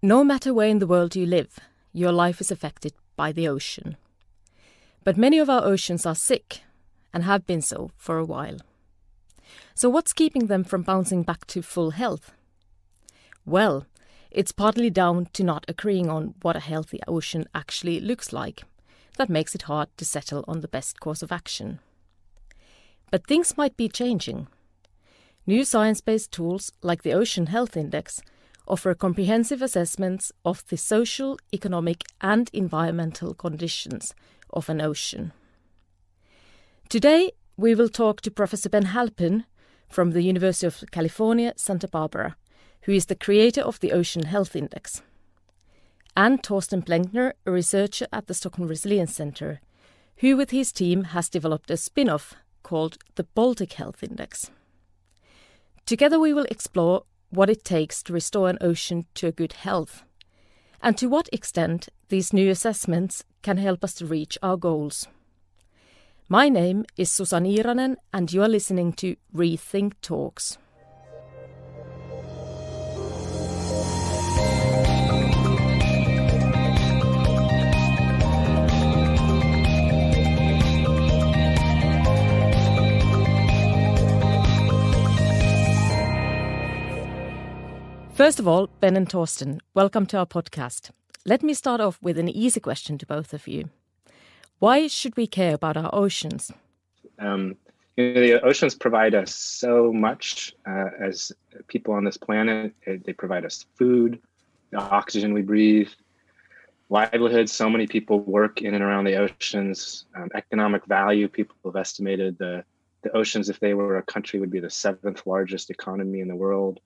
No matter where in the world you live, your life is affected by the ocean. But many of our oceans are sick and have been so for a while. So what's keeping them from bouncing back to full health? Well, it's partly down to not agreeing on what a healthy ocean actually looks like. That makes it hard to settle on the best course of action. But things might be changing. New science-based tools like the Ocean Health Index offer comprehensive assessments of the social, economic and environmental conditions of an ocean. Today, we will talk to Professor Ben Halpern from the University of California, Santa Barbara, who is the creator of the Ocean Health Index, and Thorsten Blenckner, a researcher at the Stockholm Resilience Centre, who with his team has developed a spin-off called the Baltic Health Index. Together we will explore what it takes to restore an ocean to a good health, and to what extent these new assessments can help us to reach our goals. My name is Susa Niiranen, and you are listening to Rethink Talks. First of all, Ben and Thorsten, welcome to our podcast. Let me start off with an easy question to both of you. Why should we care about our oceans? The oceans provide us so much as people on this planet. They provide us food, the oxygen we breathe, livelihoods. So many people work in and around the oceans. Economic value, people have estimated the oceans, if they were a country, would be the 7th largest economy in the world.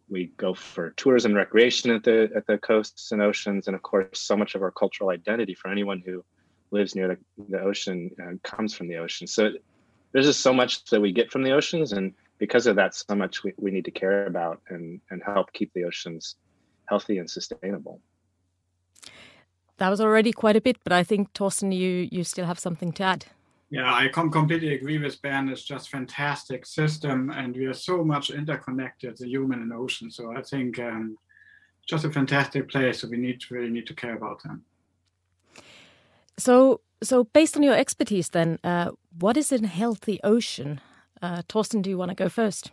We go for tourism and recreation at the coasts and oceans. And of course, so much of our cultural identity for anyone who lives near the ocean comes from the ocean. So there's just so much that we get from the oceans. And because of that, so much we need to care about and help keep the oceans healthy and sustainable. That was already quite a bit, but I think, Thorsten, you still have something to add. Yeah, I completely agree with Ben. It's just a fantastic system, and we are so much interconnected, the human and ocean. So I think just a fantastic place. So we really need to care about them. So based on your expertise, then, what is a healthy ocean? Thorsten, do you want to go first?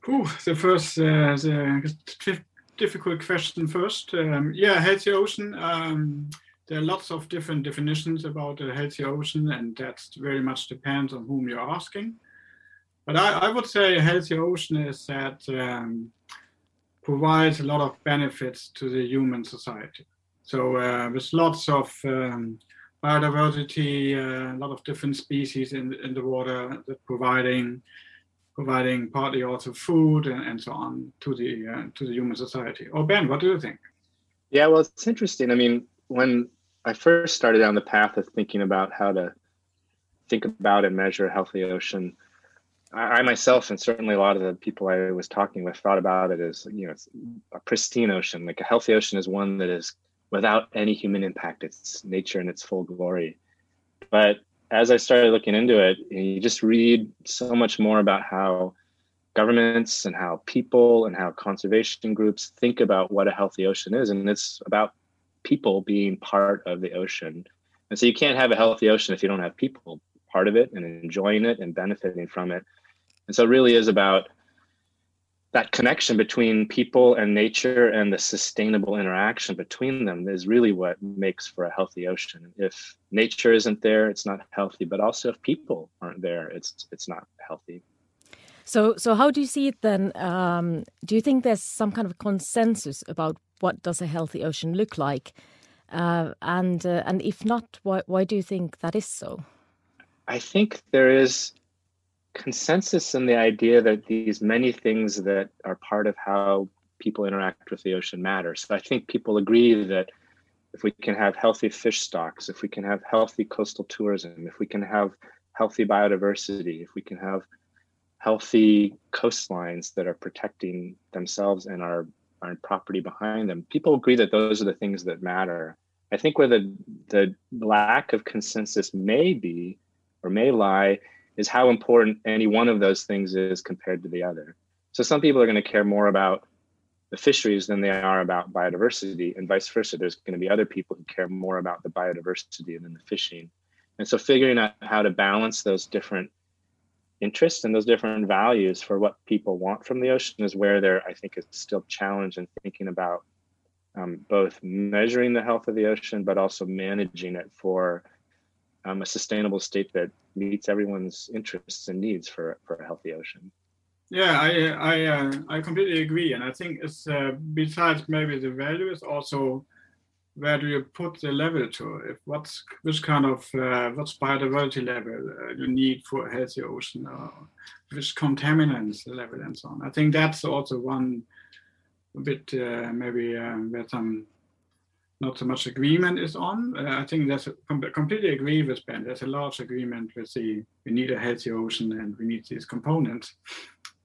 The difficult question first. Healthy ocean. There are lots of different definitions about a healthy ocean, and that very much depends on whom you're asking. But I would say a healthy ocean is that provides a lot of benefits to the human society. So with lots of biodiversity, a lot of different species in the water, that providing partly also food and so on to the human society. Oh, Ben, what do you think? Yeah, well, it's interesting. I mean, when I first started down the path of thinking about how to think about and measure a healthy ocean, I myself, and certainly a lot of the people I was talking with, thought about it as, it's a pristine ocean. Like a healthy ocean is one that is without any human impact. It's nature in its full glory. But as I started looking into it, you just read so much more about how governments and how people and how conservation groups think about what a healthy ocean is. And it's about people being part of the ocean. And so you can't have a healthy ocean if you don't have people part of it and enjoying it and benefiting from it. And so it really is about that connection between people and nature, and the sustainable interaction between them is really what makes for a healthy ocean. If nature isn't there, it's not healthy, but also if people aren't there, it's not healthy. So how do you see it then? Do you think there's some kind of consensus about what does a healthy ocean look like? And if not, why do you think that is so? I think there is consensus in the idea that these many things that are part of how people interact with the ocean matter. So I think people agree that if we can have healthy fish stocks, if we can have healthy coastal tourism, if we can have healthy biodiversity, if we can have healthy coastlines that are protecting themselves and our property behind them, people agree that those are the things that matter. I think where the lack of consensus may be or may lie is how important any one of those things is compared to the other. So some people are going to care more about the fisheries than they are about biodiversity, and vice versa. There's going to be other people who care more about the biodiversity than the fishing. And so figuring out how to balance those different interests and those different values for what people want from the ocean is where there, I think, is still challenge in thinking about both measuring the health of the ocean, but also managing it for a sustainable state that meets everyone's interests and needs for a healthy ocean. Yeah, I completely agree, and I think it's besides maybe the value, it's also where do you put the level to? Which kind of what's biodiversity level you need for a healthy ocean, or which contaminants level and so on. I think that's also one bit maybe where some not so much agreement is on. I think that's completely agree with Ben. There's a large agreement with we need a healthy ocean and we need these components.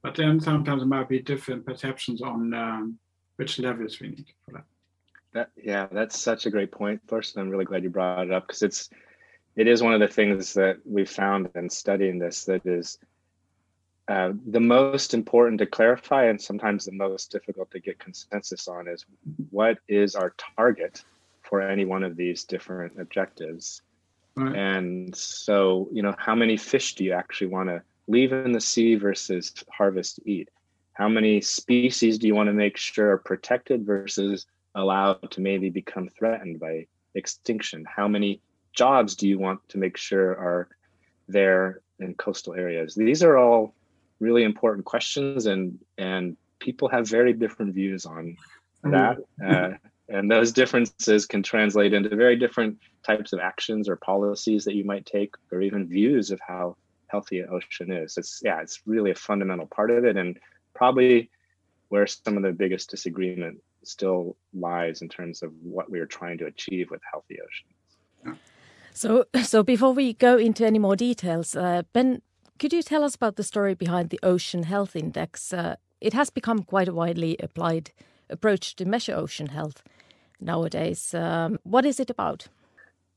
But then sometimes there might be different perceptions on which levels we need for that. That's such a great point, Thorsten. I'm really glad you brought it up, because it is one of the things that we found in studying this that is the most important to clarify and sometimes the most difficult to get consensus on is what is our target for any one of these different objectives. Right. And so, how many fish do you actually want to leave in the sea versus harvest to eat? How many species do you want to make sure are protected versus allowed to maybe become threatened by extinction? How many jobs do you want to make sure are there in coastal areas? These are all really important questions, and people have very different views on that. And those differences can translate into very different types of actions or policies that you might take, or even views of how healthy an ocean is. It's really a fundamental part of it, and probably where some of the biggest disagreement still lies in terms of what we are trying to achieve with healthy oceans. So before we go into any more details, Ben, could you tell us about the story behind the Ocean Health Index? It has become quite a widely applied approach to measure ocean health nowadays. What is it about?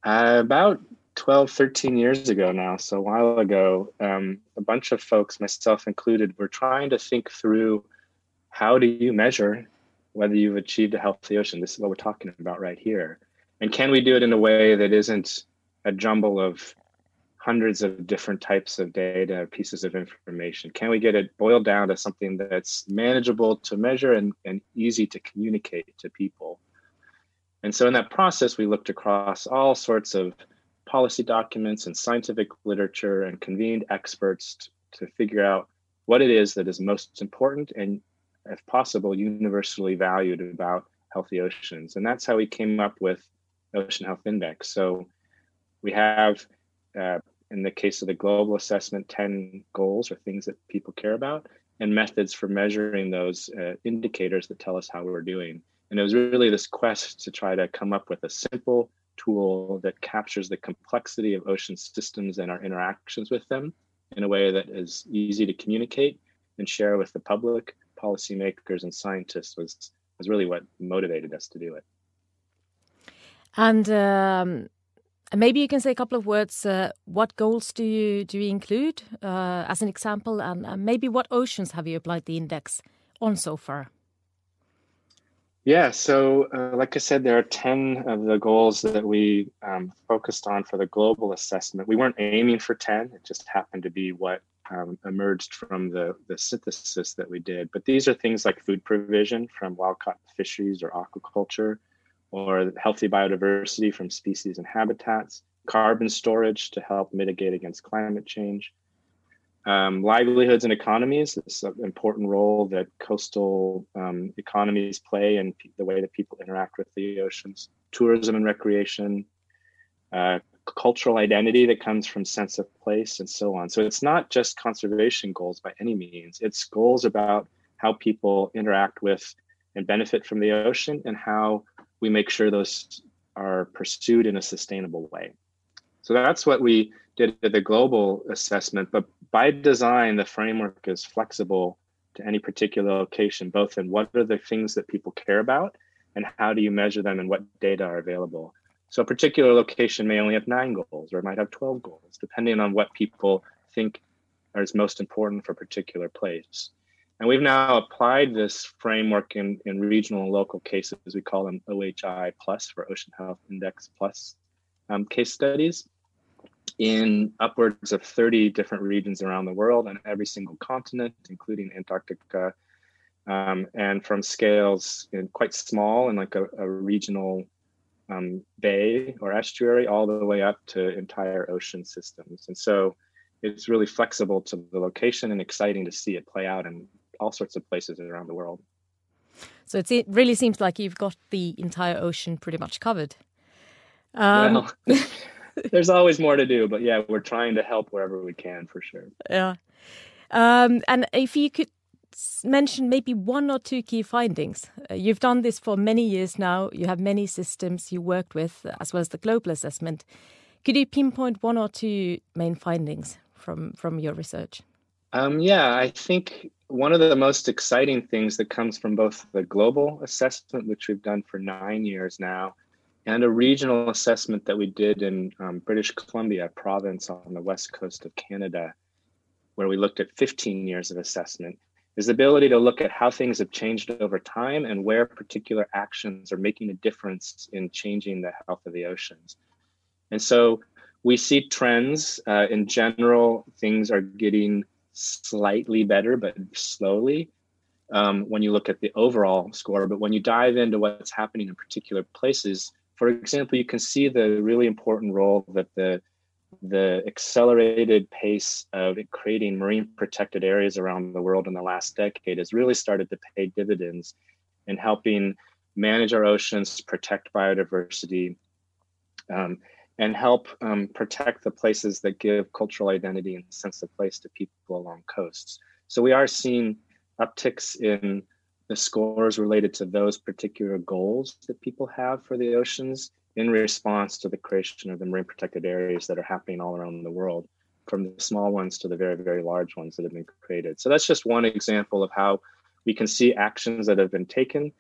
About 12, 13 years ago now, so a while ago, a bunch of folks, myself included, were trying to think through how do you measure whether you've achieved a healthy ocean. This is what we're talking about right here. And can we do it in a way that isn't a jumble of hundreds of different types of data, pieces of information? Can we get it boiled down to something that's manageable to measure and easy to communicate to people? And so in that process, we looked across all sorts of policy documents and scientific literature and convened experts to figure out what it is that is most important and, if possible, universally valued about healthy oceans. And that's how we came up with Ocean Health Index. So we have, in the case of the global assessment, 10 goals or things that people care about, and methods for measuring those indicators that tell us how we're doing. And it was really this quest to try to come up with a simple tool that captures the complexity of ocean systems and our interactions with them in a way that is easy to communicate and share with the public, policymakers, and scientists was really what motivated us to do it. And maybe you can say a couple of words. What goals do you include as an example, and maybe what oceans have you applied the index on so far? Yeah, so like I said, there are 10 of the goals that we focused on for the global assessment. We weren't aiming for 10, it just happened to be what emerged from the synthesis that we did. But these are things like food provision from wild-caught fisheries or aquaculture, or healthy biodiversity from species and habitats, carbon storage to help mitigate against climate change, livelihoods and economies, this important role that coastal economies play in the way that people interact with the oceans, tourism and recreation, cultural identity that comes from sense of place, and so on. So it's not just conservation goals by any means. It's goals about how people interact with and benefit from the ocean, and how we make sure those are pursued in a sustainable way. So that's what we did at the global assessment. But by design, the framework is flexible to any particular location, both in what are the things that people care about and how do you measure them and what data are available. So a particular location may only have 9 goals, or it might have 12 goals, depending on what people think is most important for a particular place. And we've now applied this framework in regional and local cases. We call them OHI plus, for Ocean Health Index plus case studies, in upwards of 30 different regions around the world and every single continent, including Antarctica, and from scales quite small and like a regional bay or estuary all the way up to entire ocean systems. And so it's really flexible to the location and exciting to see it play out in all sorts of places around the world. So it really seems like you've got the entire ocean pretty much covered. Well, there's always more to do, but yeah, we're trying to help wherever we can, for sure. Yeah. And if you could mention maybe one or two key findings. You've done this for many years now. You have many systems you worked with, as well as the global assessment. Could you pinpoint one or two main findings from your research? Yeah, I think one of the most exciting things that comes from both the global assessment, which we've done for 9 years now, and a regional assessment that we did in British Columbia province on the west coast of Canada, where we looked at 15 years of assessment, is the ability to look at how things have changed over time and where particular actions are making a difference in changing the health of the oceans. And so we see trends. In general, things are getting slightly better, but slowly when you look at the overall score. But when you dive into what's happening in particular places, for example, you can see the really important role that the accelerated pace of creating marine protected areas around the world in the last decade has really started to pay dividends in helping manage our oceans, protect biodiversity, and help protect the places that give cultural identity and sense of place to people along coasts. So we are seeing upticks in the scores related to those particular goals that people have for the oceans in response to the creation of the marine protected areas that are happening all around the world, from the small ones to the very, very large ones that have been created. So that's just one example of how we can see actions that have been taken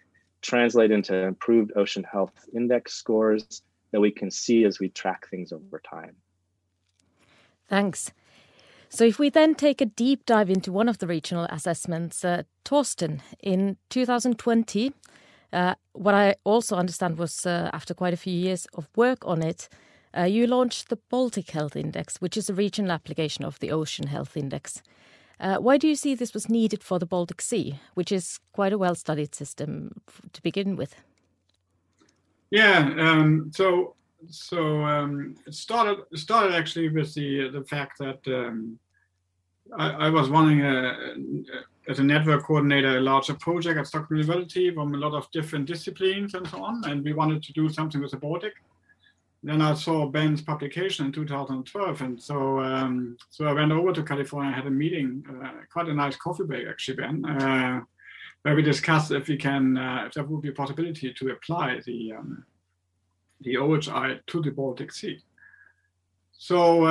translate into improved ocean health index scores that we can see as we track things over time. Thanks. So if we then take a deep dive into one of the regional assessments, Thorsten, in 2020, what I also understand was after quite a few years of work on it, you launched the Baltic Health Index, which is a regional application of the Ocean Health Index. Why do you see this was needed for the Baltic Sea, which is quite a well-studied system to begin with? Yeah, so it started actually with the fact that I was running as a network coordinator a larger project at Stockholm Resilience from a lot of different disciplines and so on, and we wanted to do something with the Baltic. Then I saw Ben's publication in 2012, and so I went over to California. I had a meeting, quite a nice coffee break actually, Ben, where we discussed if there would be a possibility to apply the OHI to the Baltic Sea. So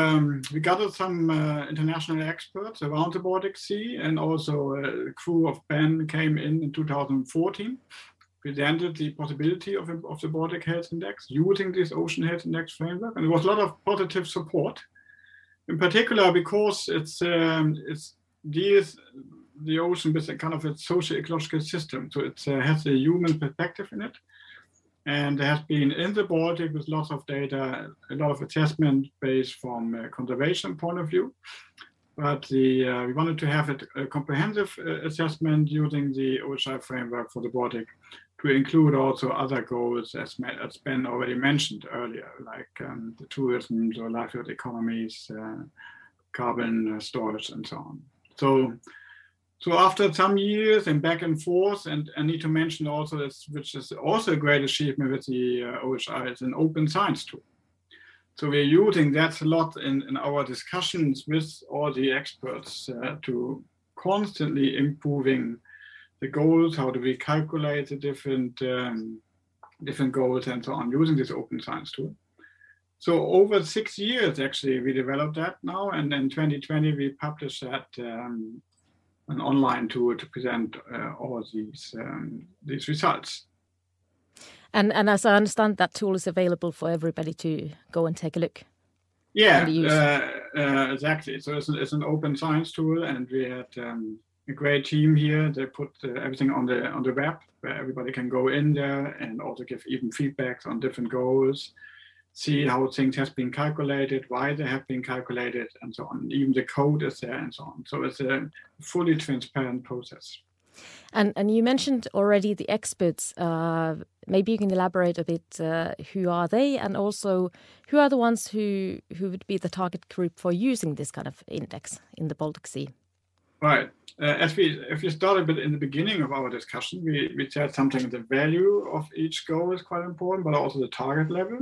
we gathered some international experts around the Baltic Sea, and also a crew of Ben came in 2014, presented the possibility of the Baltic Health Index using this Ocean Health Index framework, and there was a lot of positive support, in particular because it deals the ocean with a kind of a socio-ecological system, so it has a human perspective in it. And there has been in the Baltic with lots of data, a lot of assessment based from a conservation point of view. But we wanted to have a comprehensive assessment using the OHI framework for the Baltic to include also other goals, as Ben already mentioned earlier, like the tourism, the livelihood economies, carbon storage, and so on. So after some years and back and forth, and I need to mention also this, which is also a great achievement with the OHI, is an open science tool. So we're using that a lot in our discussions with all the experts to constantly improving the goals. How do we calculate the different goals and so on using this open science tool? So over 6 years, actually, we developed that now, and in 2020 we published that. An online tool to present all these results. And as I understand, that tool is available for everybody to go and take a look. Yeah, exactly. So it's an open science tool, and we had a great team here. They put everything on the web, where everybody can go in there and also give even feedback on different goals, see how things have been calculated, why they have been calculated, and so on. Even the code is there and so on. So it's a fully transparent process. And you mentioned already the experts. Maybe you can elaborate a bit. Who are they, and also who are the ones who would be the target group for using this kind of index in the Baltic Sea? Right. If we start a bit in the beginning of our discussion, we said something. The value of each goal is quite important, but also the target level.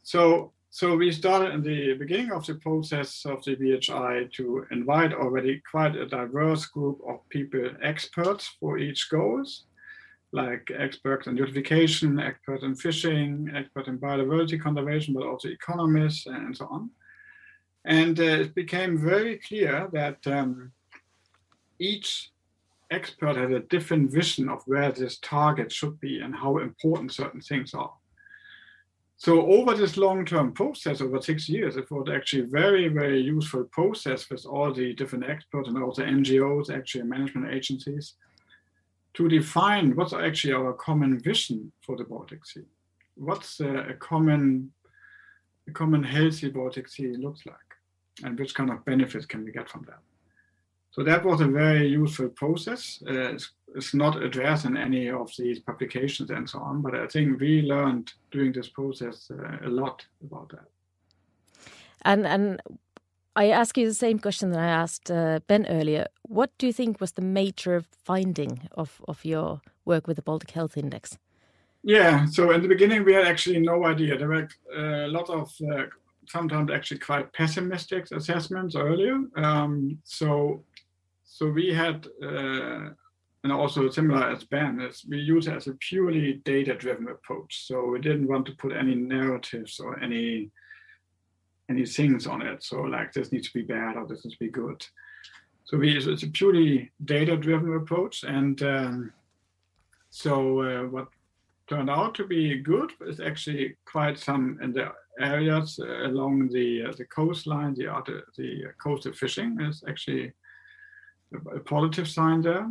So we started in the beginning of the process of the BHI to invite already quite a diverse group of people, experts for each goals, like experts in eutrophication, experts in fishing, experts in biodiversity conservation, but also economists and so on. And it became very clear that each expert had a different vision of where this target should be and how important certain things are. So over this long-term process, over 6 years, it was actually very, very useful process with all the different experts and also NGOs, actually management agencies, to define what's actually our common vision for the Baltic Sea. What's a common healthy Baltic Sea looks like, and which kind of benefits can we get from that? So that was a very useful process. It's not addressed in any of these publications and so on, but I think we learned during this process a lot about that. And I ask you the same question that I asked Ben earlier. What do you think was the major finding of your work with the Baltic Health Index? Yeah, so in the beginning we had actually no idea. There were a lot of sometimes actually quite pessimistic assessments earlier. So we had, and also similar as Ben, we use it as a purely data-driven approach. So we didn't want to put any narratives or any things on it. So like this needs to be bad or this needs to be good. So it's a purely data-driven approach. And so what turned out to be good is actually quite some in the areas along the coastline, the coastal fishing is actually a positive sign there.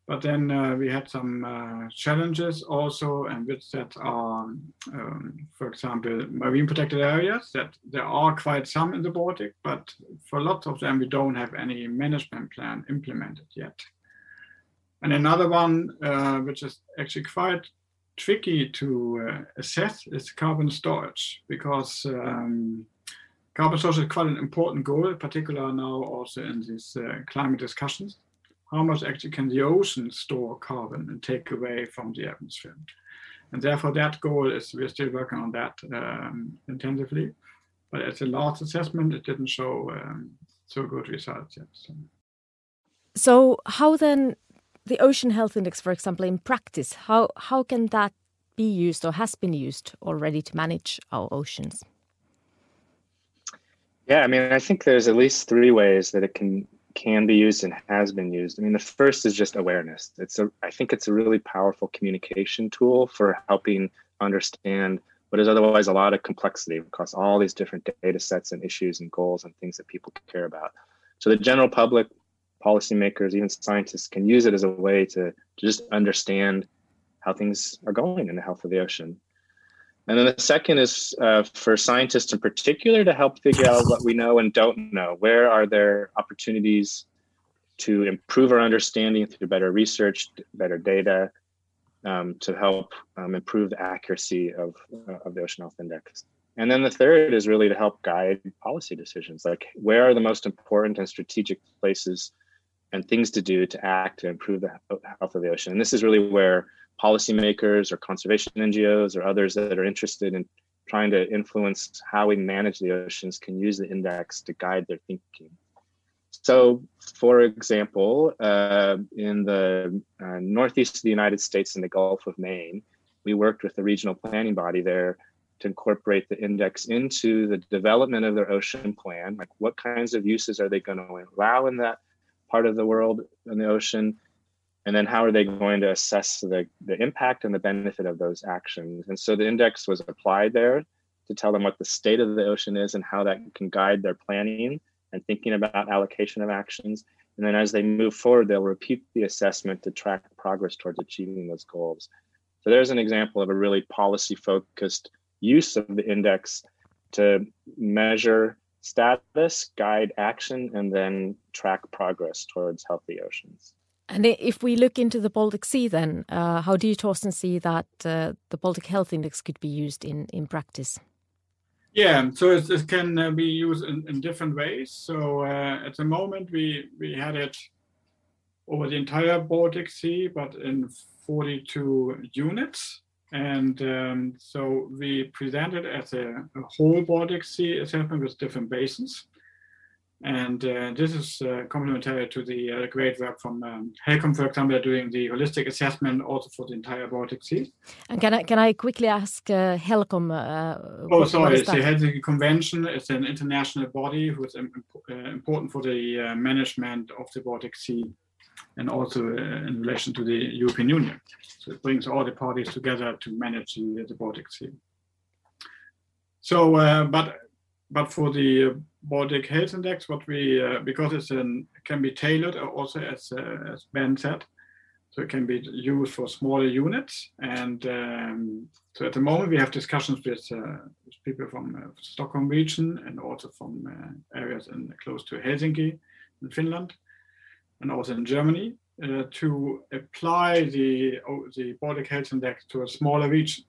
But then we had some challenges also, and which that are, for example, marine protected areas, that there are quite some in the Baltic, but for lots of them we don't have any management plan implemented yet. And another one, which is actually quite tricky to assess, is carbon storage, because carbon storage is quite an important goal, particularly now also in these climate discussions. How much actually can the ocean store carbon and take away from the atmosphere? And therefore that goal we're still working on that intensively. But as a large assessment, it didn't show so good results yet. So how then the Ocean Health Index, for example, in practice, how can that be used or has been used already to manage our oceans? Yeah, I mean, I think there's at least 3 ways that it can be used and has been used. I mean, the first is just awareness. I think it's a really powerful communication tool for helping understand what is otherwise a lot of complexity across all these different data sets and issues and goals and things that people care about. So the general public, policymakers, even scientists can use it as a way to just understand how things are going in the health of the ocean. And then the second is for scientists in particular to help figure out what we know and don't know. Where are there opportunities to improve our understanding through better research, better data, to help improve the accuracy of the Ocean Health Index. And then the third is really to help guide policy decisions, like where are the most important and strategic places and things to do to act to improve the health of the ocean. And this is really where policymakers or conservation NGOs or others that are interested in trying to influence how we manage the oceans can use the index to guide their thinking. So, for example, in the northeast of the United States in the Gulf of Maine, we worked with the regional planning body there to incorporate the index into the development of their ocean plan. Like, what kinds of uses are they going to allow in that part of the world in the ocean? And then how are they going to assess the impact and the benefit of those actions? And so the index was applied there to tell them what the state of the ocean is and how that can guide their planning and thinking about allocation of actions. And then as they move forward, they'll repeat the assessment to track progress towards achieving those goals. So there's an example of a really policy-focused use of the index to measure status, guide action, and then track progress towards healthy oceans. And if we look into the Baltic Sea then, how do you, Thorsten, see that the Baltic Health Index could be used in practice? Yeah, so it can be used in different ways. So at the moment we had it over the entire Baltic Sea, but in 42 units. And so we presented as a whole Baltic Sea assessment with different basins. And this is complementary to the great work from HELCOM, for example, doing the holistic assessment also for the entire Baltic Sea. And can I quickly ask HELCOM? It's the Helsinki Convention. It's an international body who is important for the management of the Baltic Sea and also in relation to the European Union. So it brings all the parties together to manage the Baltic Sea. So, but for the Baltic Health Index, what we because it can be tailored also as Ben said, so it can be used for smaller units. And so at the moment we have discussions with people from Stockholm region and also from areas close to Helsinki in Finland and also in Germany to apply the Baltic Health Index to a smaller region.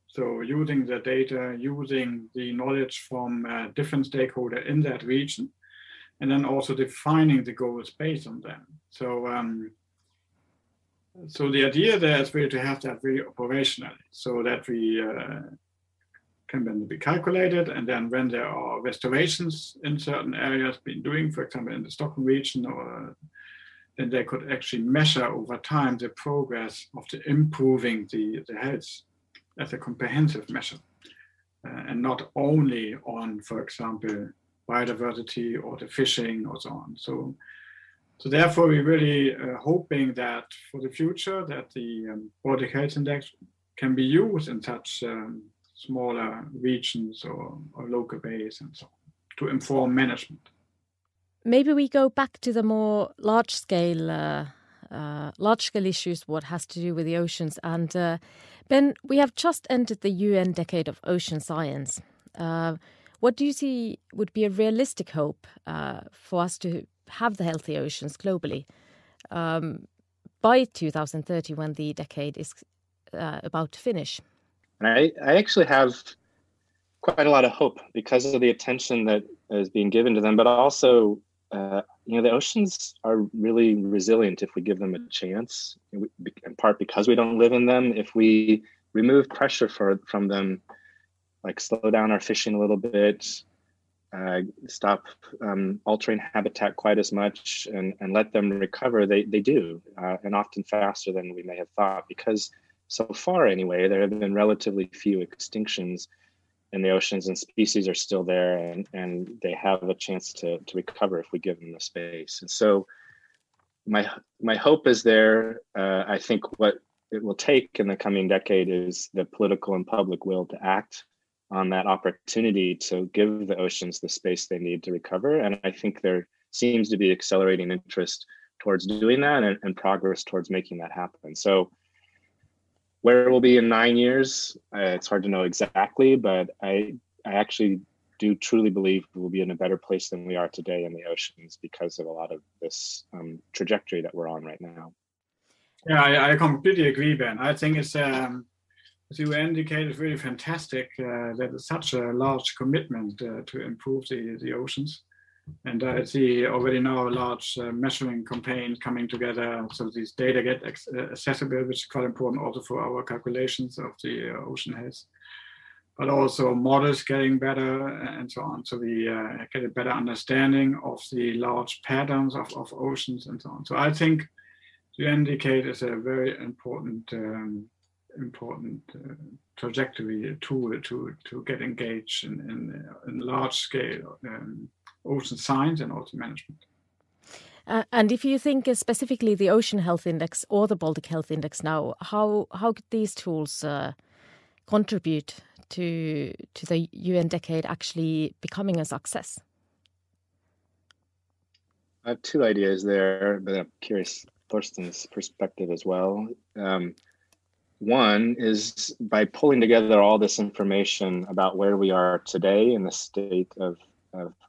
So using the data, using the knowledge from different stakeholders in that region, and then also defining the goals based on them. So, so the idea there is really to have that really operationally, so that we can then be calculated, and then when there are restorations in certain areas being doing, for example, in the Stockholm region, or then they could actually measure over time the progress of the improving the health as a comprehensive measure, and not only on, for example, biodiversity or the fishing or so on. So therefore, we're really hoping that for the future that the Baltic Health Index can be used in such smaller regions or local base and so on to inform management. Maybe we go back to the more large-scale issues, what has to do with the oceans. And Ben, we have just entered the UN Decade of Ocean Science. What do you see would be a realistic hope for us to have the healthy oceans globally by 2030, when the decade is about to finish? And I actually have quite a lot of hope because of the attention that is being given to them, but also the oceans are really resilient if we give them a chance, in part because we don't live in them. If we remove pressure from them, like slow down our fishing a little bit, stop altering habitat quite as much, and let them recover, they do, and often faster than we may have thought, because so far anyway, there have been relatively few extinctions in the oceans, and species are still there, and they have a chance to recover if we give them the space. And so my hope is there. I think what it will take in the coming decade is the political and public will to act on that opportunity to give the oceans the space they need to recover. And I think there seems to be accelerating interest towards doing that and progress towards making that happen. So where we'll be in 9 years, it's hard to know exactly, but I actually do truly believe we'll be in a better place than we are today in the oceans because of a lot of this trajectory that we're on right now. Yeah, I completely agree, Ben. I think it's, as you indicated, really fantastic that it's such a large commitment to improve the oceans. And I see already now a large measuring campaign coming together, so these data get accessible, which is quite important also for our calculations of the ocean health, but also models getting better and so on. So we get a better understanding of the large patterns of oceans and so on. So I think the indicate is a very important trajectory tool to get engaged in large scale ocean science and also management. And if you think specifically the Ocean Health Index or the Baltic Health Index now, how could these tools contribute to the UN Decade actually becoming a success? I have two ideas there, but I'm curious Thorsten's perspective as well. One is by pulling together all this information about where we are today in the state of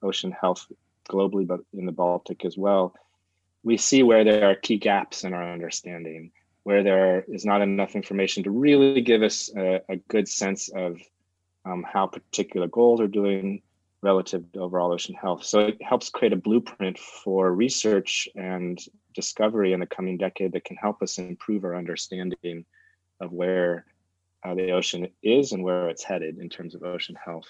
ocean health globally, but in the Baltic as well, we see where there are key gaps in our understanding, where there is not enough information to really give us a good sense of how particular goals are doing relative to overall ocean health. So it helps create a blueprint for research and discovery in the coming decade that can help us improve our understanding of where the ocean is and where it's headed in terms of ocean health.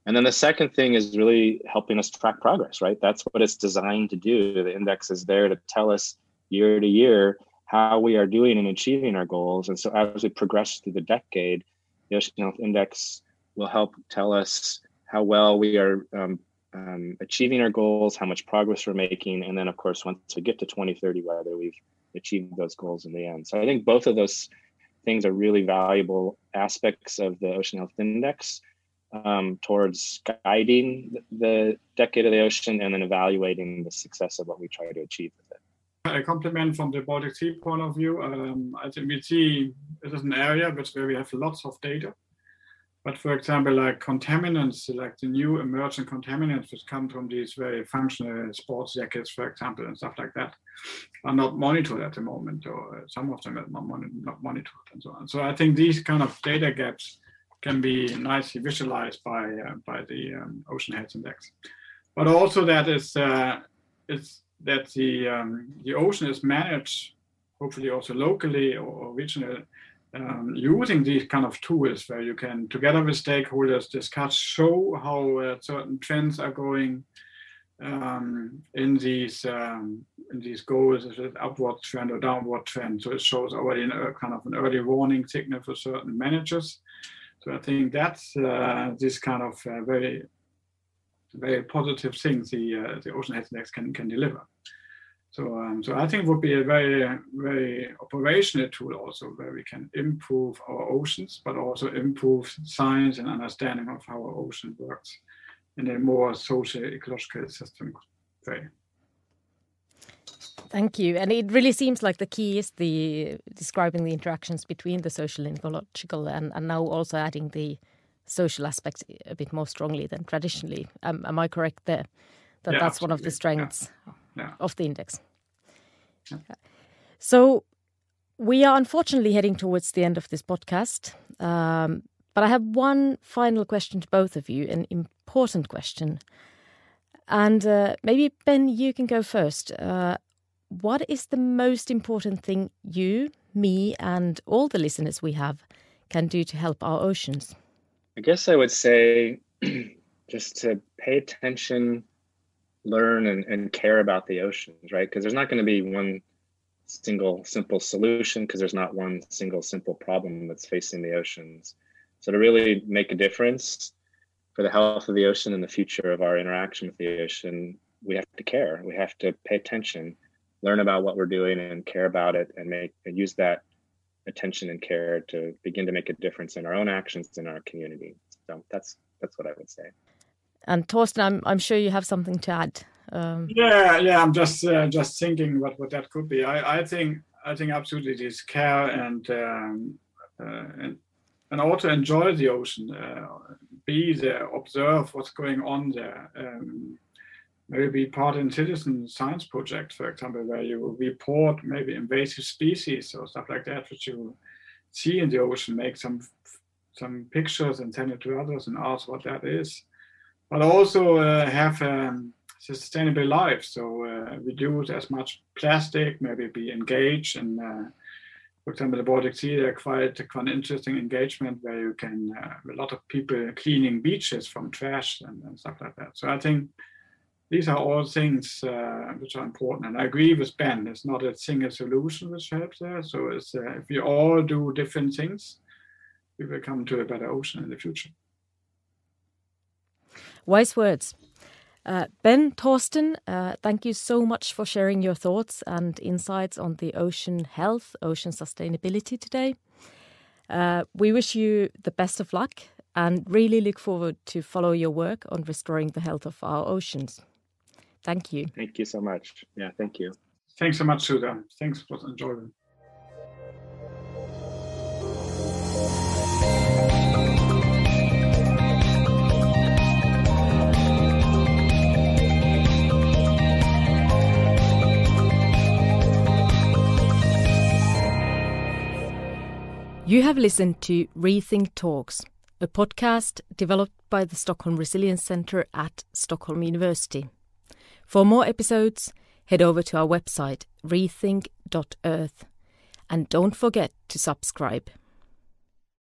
And then the second thing is really helping us track progress, right? That's what it's designed to do. The index is there to tell us year to year how we are doing in achieving our goals. And so as we progress through the decade, the Ocean Health Index will help tell us how well we are achieving our goals, how much progress we're making. And then, of course, once we get to 2030, whether we've achieved those goals in the end. So I think both of those things are really valuable aspects of the Ocean Health Index towards guiding the decade of the ocean and then evaluating the success of what we try to achieve with it. A compliment from the Baltic Sea point of view. I think we see it is an area where we have lots of data. But for example, like contaminants, like the new emerging contaminants which come from these very functional sports jackets, for example, and stuff like that, are not monitored at the moment, or some of them are not monitored and so on. So I think these kind of data gaps can be nicely visualized by the Ocean Health Index. But also that is that the ocean is managed, hopefully also locally or regional, using these kind of tools where you can, together with stakeholders, discuss, show how certain trends are going in these goals, is it upward trend or downward trend. So it shows already kind of an early warning signal for certain managers. So I think that's this kind of very, very positive things the Ocean Health Index can deliver. So I think it would be a very, very operational tool also, where we can improve our oceans, but also improve science and understanding of how our ocean works in a more social ecological system way. Thank you. And it really seems like the key is describing the interactions between the social and ecological, and now also adding the social aspects a bit more strongly than traditionally. Am I correct there? That's absolutely one of the strengths of the index. Yeah. So we are unfortunately heading towards the end of this podcast, but I have one final question to both of you, an important question. And maybe, Ben, you can go first. What is the most important thing you, me, and all the listeners we have can do to help our oceans? I guess I would say just to pay attention, learn and care about the oceans, right? Because there's not going to be one single simple solution, because there's not one single simple problem that's facing the oceans. So to really make a difference for the health of the ocean and the future of our interaction with the ocean, we have to care. We have to pay attention, learn about what we're doing and care about it, and use that attention and care to begin to make a difference in our own actions in our community. So that's what I would say. And Thorsten, I'm sure you have something to add. Yeah. I'm just thinking what that could be. I think absolutely this care and also enjoy the ocean. Be there, observe what's going on there. Maybe be part in citizen science project, for example, where you report maybe invasive species or stuff like that, which you see in the ocean. Make some pictures and send it to others and ask what that is. But also have a sustainable life. So reduce as much plastic, maybe be engaged. And for example, the Baltic Sea, they're quite interesting engagement where you can, a lot of people cleaning beaches from trash and stuff like that. So I think these are all things which are important. And I agree with Ben, it's not a single solution which helps there. So it's, if we all do different things, we will come to a better ocean in the future. Wise words. Ben, Thorsten, thank you so much for sharing your thoughts and insights on the ocean health, ocean sustainability today. We wish you the best of luck and really look forward to follow your work on restoring the health of our oceans. Thank you. Thank you so much. Yeah, thank you. Thanks so much, Susa. Thanks for enjoying. You have listened to Rethink Talks, a podcast developed by the Stockholm Resilience Centre at Stockholm University. For more episodes, head over to our website rethink.earth and don't forget to subscribe.